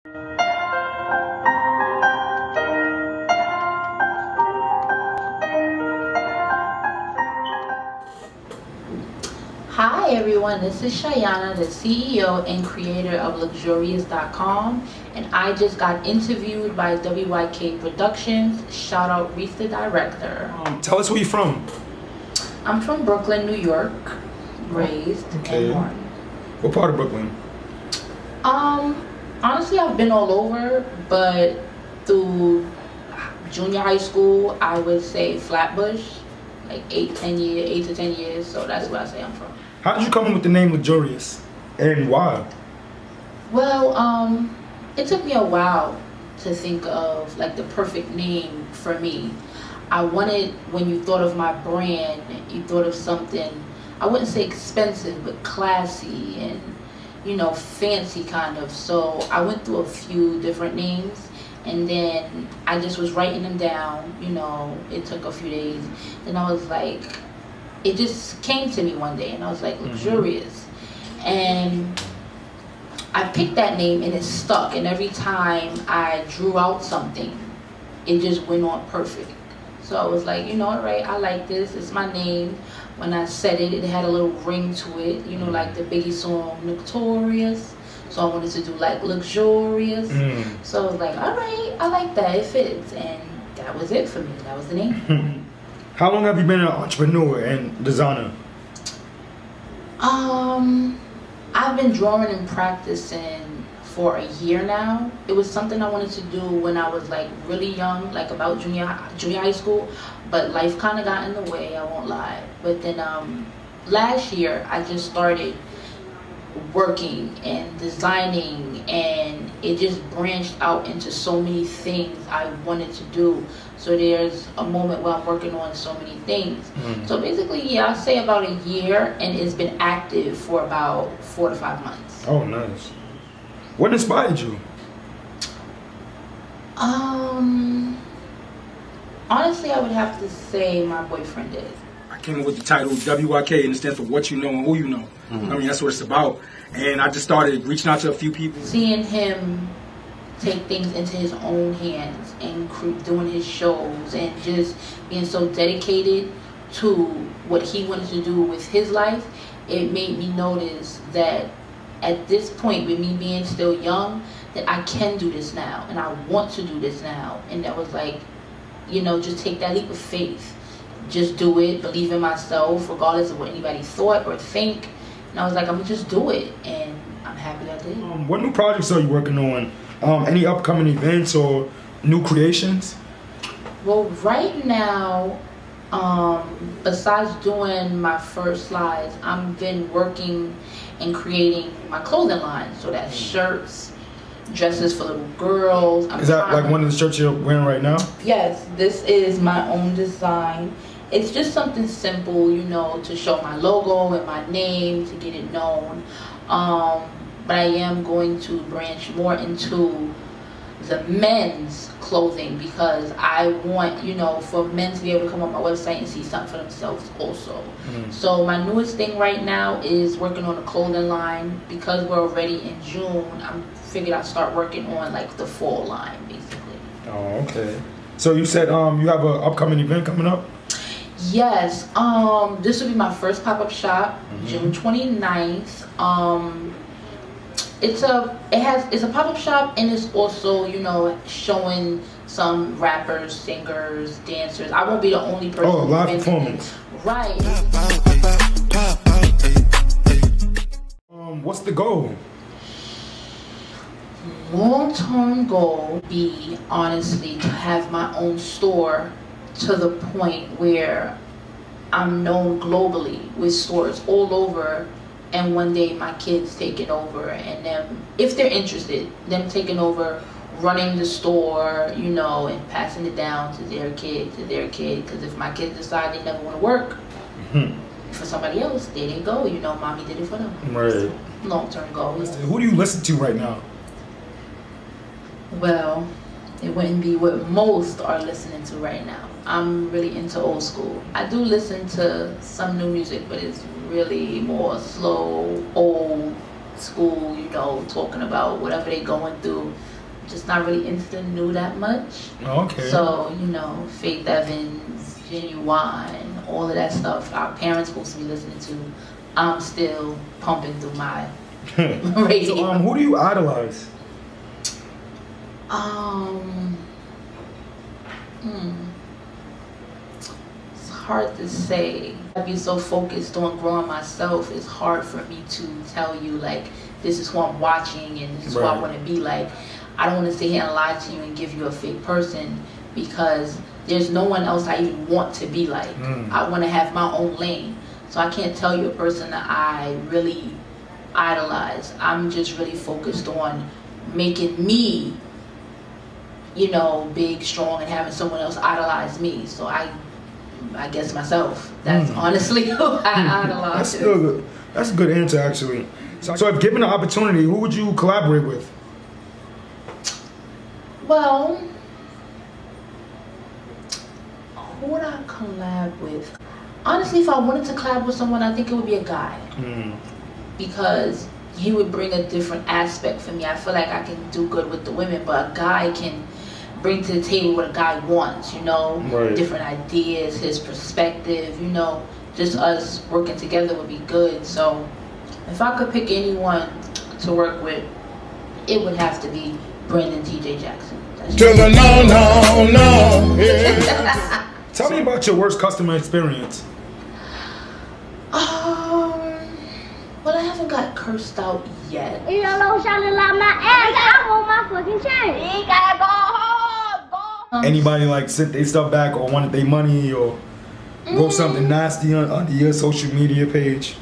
Hi everyone, this is Shayauna, the CEO and creator of Luxurioussss.com, and I just got interviewed by WYK Productions. Shout out Reese, the director. Tell us where you're from. I'm from Brooklyn, New York, raised and born. What part of Brooklyn? Honestly, I've been all over, but through junior high school, I would say Flatbush, like 8 to 10 years, so that's where I say I'm from. How did you come up with the name Luxurious, and why? Well, it took me a while to think of like the perfect name for me. I wanted, when you thought of my brand, you thought of something, I wouldn't say expensive, but classy and, you know, fancy kind of. So I went through a few different names, and then I just was writing them down, you know, it took a few days. Then I was like, it just came to me one day, and I was like, Luxurious. And I picked that name, and it stuck. And every time I drew out something, it just went on perfect. So I was like, you know, all right, I like this. It's my name. When I said it, it had a little ring to it, you know, like the Biggie song, Notorious. So I wanted to do like Luxurious. So I was like, all right, I like that. It fits. And that was it for me. That was the name. How long have you been an entrepreneur and designer? I've been drawing and practicing for a year now. It was something I wanted to do when I was like really young, like about junior high school, but life kind of got in the way, I won't lie. But then last year I just started working and designing, and it just branched out into so many things I wanted to do. So there's a moment where I'm working on so many things. So basically, yeah, I'll say about a year, and it's been active for about 4 to 5 months. Oh, nice. What inspired you? Honestly, I would have to say my boyfriend did. I came up with the title WYK, and it stands for what you know and who you know. I mean, that's what it's about. And I just started reaching out to a few people. Seeing him take things into his own hands and doing his shows and just being so dedicated to what he wanted to do with his life, it made me notice that at this point, with me being still young, that I can do this now and I want to do this now. And that was like, you know, just take that leap of faith. Just do it, believe in myself, regardless of what anybody thought or think. And I was like, I'm gonna just do it, and I'm happy I did. What new projects are you working on? Any upcoming events or new creations? Well, right now, besides doing my first slides, I've been working and creating my clothing line. So that's shirts, dresses for little girls. Is that like one of the shirts you're wearing right now? Yes, this is my own design. It's just something simple, you know, to show my logo and my name, to get it known. But I am going to branch more into the men's clothing, because I want, you know, for men to be able to come on my website and see something for themselves also. So my newest thing right now is working on a clothing line. Because we're already in June, I figured I'd start working on like the fall line, basically. Oh, okay. So you said you have an upcoming event coming up? Yes, this will be my first pop-up shop, June 29th. It's a pop-up shop, and it's also, you know, showing some rappers, singers, dancers. I won't be the only person. Oh, live performance. Right. What's the goal? Long-term goal would be, honestly, to have my own store, to the point where I'm known globally with stores all over, and one day my kids taking over, and them, if they're interested, them taking over, running the store, you know, and passing it down to their kid, because if my kids decide they never want to work for somebody else, there they go, you know, mommy did it for them. Right. Long-term goal. Yeah. Who do you listen to right now? Well, it wouldn't be what most are listening to right now. I'm really into old school. I do listen to some new music, but it's really more slow, old school, you know, talking about whatever they going through. Just not really into the new that much. Okay. So, you know, Faith Evans, Genuine, all of that stuff our parents supposed to be listening to, I'm still pumping through my radio. So, who do you idolize? It's hard to say. I'd be so focused on growing myself, it's hard for me to tell you, like, this is who I'm watching and this is who I want to be like. I don't want to sit here and lie to you and give you a fake person, because there's no one else I even want to be like. I want to have my own lane. So I can't tell you a person that I really idolize. I'm just really focused on making me, you know, big, strong, and having someone else idolize me. So I guess myself. That's honestly who I idolize. That's a good answer, actually. So if given the opportunity, who would you collaborate with? Well, who would I collab with? Honestly, if I wanted to collab with someone, I think it would be a guy. Because he would bring a different aspect for me. I feel like I can do good with the women, but a guy can bring to the table what a guy wants, you know? Different ideas, his perspective, you know? Just us working together would be good. So if I could pick anyone to work with, it would have to be Brandon T.J. Jackson. No. Yeah. Tell me about your worst customer experience. Well, I haven't got cursed out yet. You don't sounding like my ass. I want my fucking chain. You gotta go home. Anybody like sent their stuff back or wanted their money or wrote something nasty on your social media page?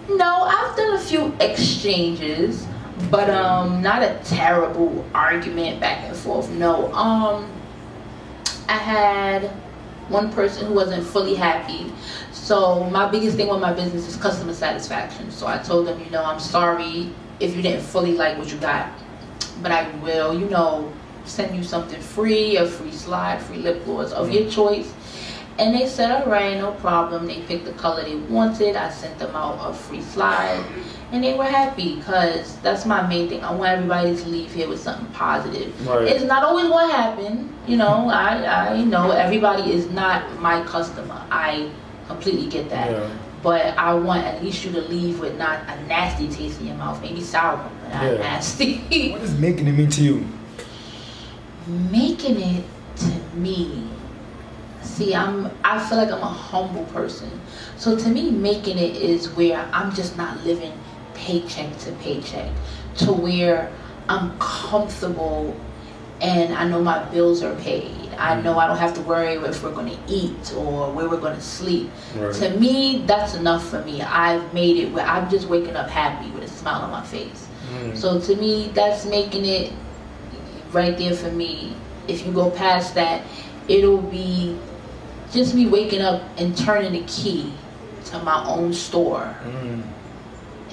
No, I've done a few exchanges, but not a terrible argument back and forth. No, I had one person who wasn't fully happy. So my biggest thing with my business is customer satisfaction. So I told them, you know, I'm sorry if you didn't fully like what you got, but I will, you know, send you something free, a free slide, free lip gloss of your choice. And they said, all right, no problem. They picked the color they wanted. I sent them out a free slide, and they were happy, because that's my main thing. I want everybody to leave here with something positive. It's not always what happened, you know. I know everybody is not my customer. I completely get that. But I want at least you to leave with not a nasty taste in your mouth, maybe sour, but not nasty. What does making it mean to you? Making it to me, see, I feel like I'm a humble person. So to me, making it is where I'm just not living paycheck to paycheck, to where I'm comfortable and I know my bills are paid. I know I don't have to worry if we're going to eat or where we're going to sleep. To me, that's enough for me. I've made it where I'm just waking up happy with a smile on my face. So to me, that's making it right there for me. If you go past that, it'll be just me waking up and turning the key to my own store.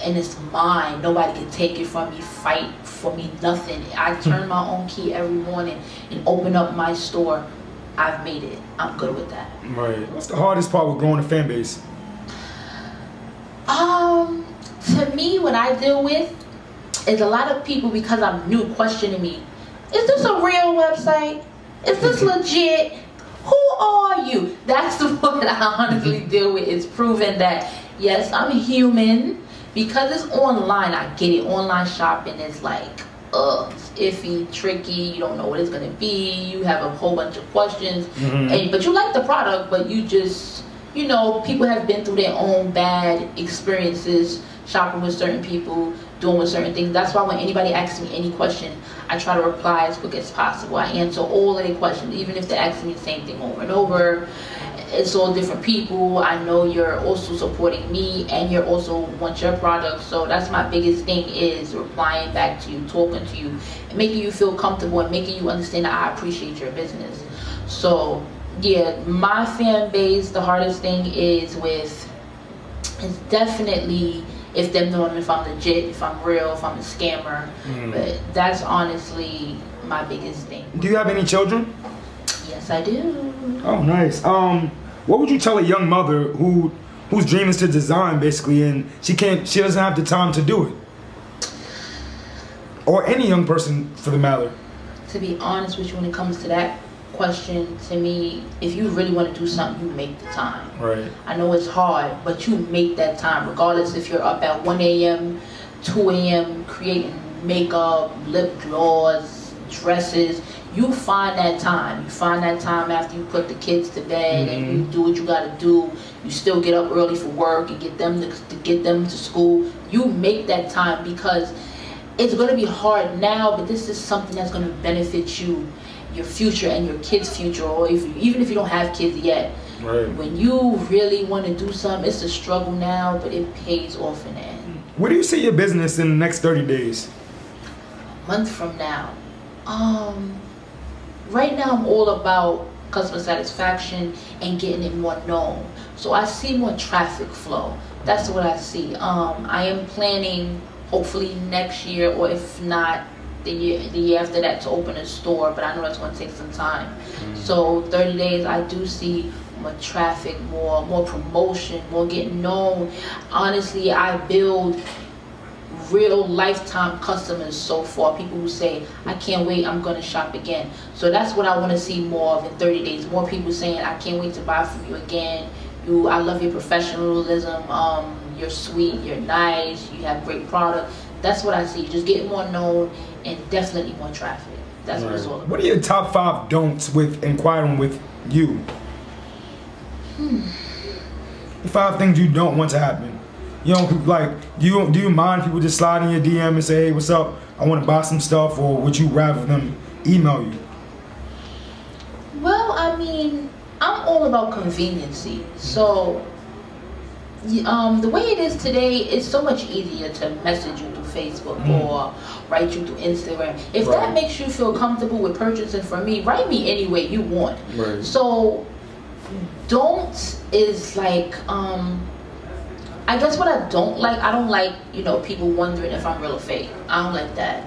And it's mine. Nobody can take it from me, fight for me, nothing. I turn my own key every morning and open up my store. I've made it. I'm good with that. What's the hardest part with growing a fan base? To me, what I deal with is a lot of people, because I'm new, questioning me. Is this a real website? Is this legit? Who are you? That's what I honestly deal with, is proving that, yes, I'm human. Because it's online, I get it. Online shopping is like, it's iffy, tricky. You don't know what it's going to be. You have a whole bunch of questions. But you like the product, but you just, you know, people have been through their own bad experiences shopping with certain people, doing with certain things. That's why when anybody asks me any question, I try to reply as quick as possible. I answer all of their questions, even if they're asking me the same thing over and over. It's all different people. I know you're also supporting me and you're also want your product. So that's my biggest thing, is replying back to you, talking to you, and making you feel comfortable and making you understand that I appreciate your business. So yeah, my fan base, the hardest thing is definitely if them knowing if I'm legit, if I'm real, if I'm a scammer. But that's honestly my biggest thing. Do you have any children? Yes, I do. Oh, nice. What would you tell a young mother whose dream is to design, basically, and she doesn't have the time to do it? or any young person for the matter? To be honest with you, when it comes to that question, to me, if you really want to do something, you make the time. Right. I know it's hard, but you make that time, regardless if you're up at 1 a.m., 2 a.m., creating makeup, lip gloss, dresses. You find that time. You find that time after you put the kids to bed and you do what you got to do. You still get up early for work and get them to school. You make that time, because it's going to be hard now, but this is something that's going to benefit you, your future and your kids' future, or even if you don't have kids yet. Right. When you really want to do something, it's a struggle now, but it pays off in the end. Where do you see your business in the next 30 days? A month from now. Right now I'm all about customer satisfaction and getting it more known. So I see more traffic flow. That's what I see. I am planning hopefully next year, or if not the year after that, to open a store, but I know that's going to take some time. So 30 days, I do see more traffic, more promotion, more getting known. Honestly, I build real lifetime customers so far, people who say, I can't wait, I'm going to shop again. So that's what I want to see more of in 30 days. More people saying, I can't wait to buy from you again. I love your professionalism. You're sweet, you're nice, you have great product. That's what I see. Just getting more known and definitely more traffic. That's what it's all about. What are your top 5 don'ts with inquiring with you? 5 things you don't want to happen. You know, like, do you mind people just slide in your DM and say, hey, what's up? I want to buy some stuff, or would you rather them email you? Well, I mean, I'm all about conveniency. So the way it is today, it's so much easier to message you through Facebook or write you through Instagram. If that makes you feel comfortable with purchasing from me, write me any way you want. Right. So don't is like, I guess what I don't like, you know, people wondering if I'm real or fake. I don't like that.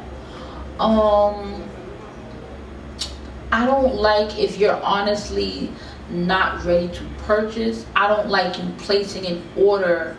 I don't like if you're honestly not ready to purchase. I don't like you placing an order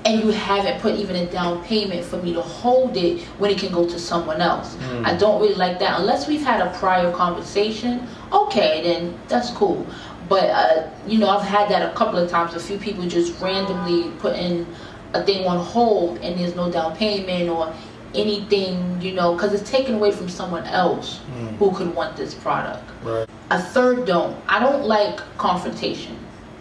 and you haven't put even a down payment for me to hold it when it can go to someone else. I don't really like that. Unless we've had a prior conversation, okay, then that's cool. But you know, I've had that a couple of times. A few people just randomly putting a thing on hold and there's no down payment or anything, you know, because it's taken away from someone else who could want this product. Right. A third don't. I don't like confrontation.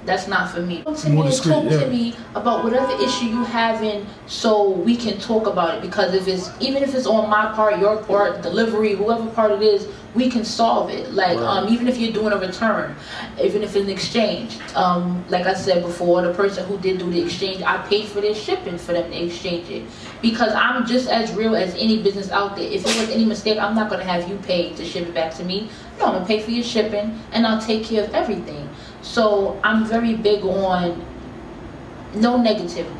That's not for me. Talk to me about whatever issue you having, so we can talk about it. Because even if it's on my part, your part, delivery, whoever part it is, we can solve it. Like even if you're doing a return, even if it's an exchange. Like I said before, the person who did do the exchange, I paid for their shipping for them to exchange it. Because I'm just as real as any business out there. If there was any mistake, I'm not going to have you pay to ship it back to me. No, I'm going to pay for your shipping and I'll take care of everything. So I'm very big on no negativity.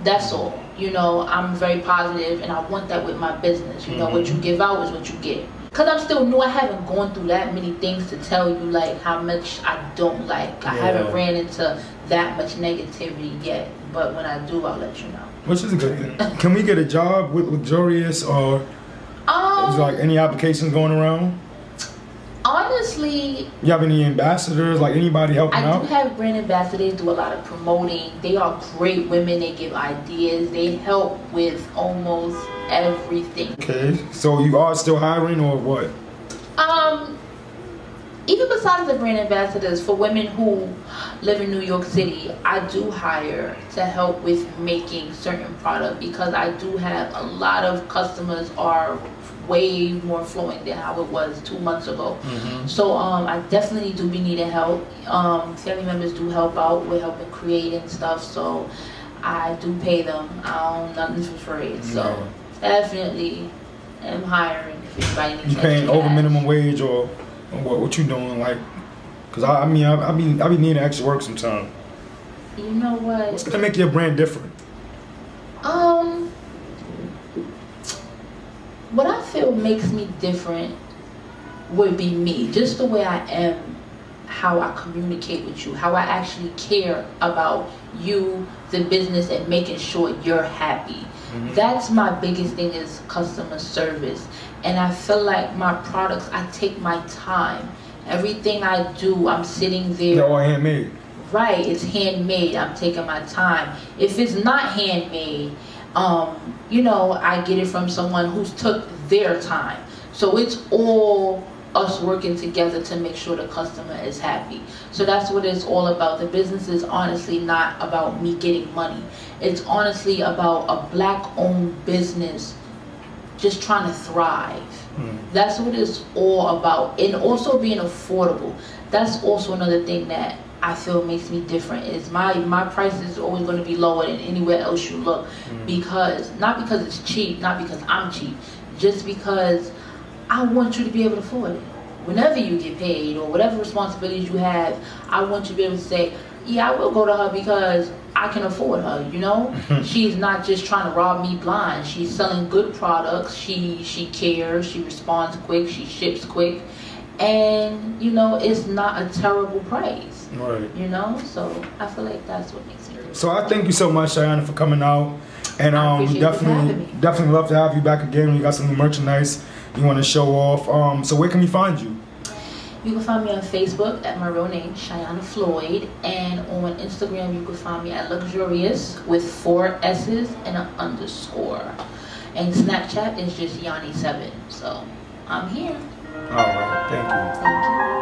That's all. You know, I'm very positive and I want that with my business. You know, what you give out is what you get. Because I'm still new, I haven't gone through that many things to tell you like how much I don't like. I haven't ran into that much negativity yet. But when I do, I'll let you know. Which is a good thing. Can we get a job with Luxurioussss, or is like any applications going around? Honestly, you have any ambassadors, like anybody helping out? I do have brand ambassadors, do a lot of promoting. They are great women. They give ideas. They help with almost everything. Okay, so you are still hiring or what? Even besides the brand ambassadors, for women who live in New York City, I do hire to help with making certain product, because I do have a lot of customers are way more flowing than how it was 2 months ago. So I definitely do be needing help. Family members do help out with helping create and stuff, so I do pay them. Nothing for free. So definitely am hiring if anybody needs. You paying over minimum wage or what you doing, like? Cause I mean I be needing extra work sometimes. You know what? What's gonna make your brand different? What I feel makes me different would be me, just the way I am, how I communicate with you, how I actually care about you, the business, and making sure you're happy. That's my biggest thing, is customer service. And I feel like my products, I take my time. Everything I do, I'm sitting there. They're all handmade. Right, it's handmade. I'm taking my time. If it's not handmade, you know, I get it from someone who's took their time. So it's all us working together to make sure the customer is happy. So that's what it's all about. The business is honestly not about me getting money. It's honestly about a black-owned business just trying to thrive. That's what it's all about. And also being affordable. That's also another thing that I feel makes me different, is my price is always going to be lower than anywhere else you look. Because, not because it's cheap, not because I'm cheap, just because I want you to be able to afford it. Whenever you get paid or whatever responsibilities you have, I want you to be able to say, yeah, I will go to her because I can afford her, you know? She's not just trying to rob me blind. She's selling good products. She cares. She responds quick. She ships quick. And, you know, it's not a terrible price. Right. You know? So I feel like that's what makes it. So I thank you so much, Shayauna, for coming out. And definitely love to have you back again. We got some new merchandise you want to show off. So where can we find you? You can find me on Facebook at my real name, Shayauna Floyd, and on Instagram you can find me at Luxurioussss with 4 S's and an underscore. And Snapchat is just Yanni7. So I'm here. All right, thank you. Thank you.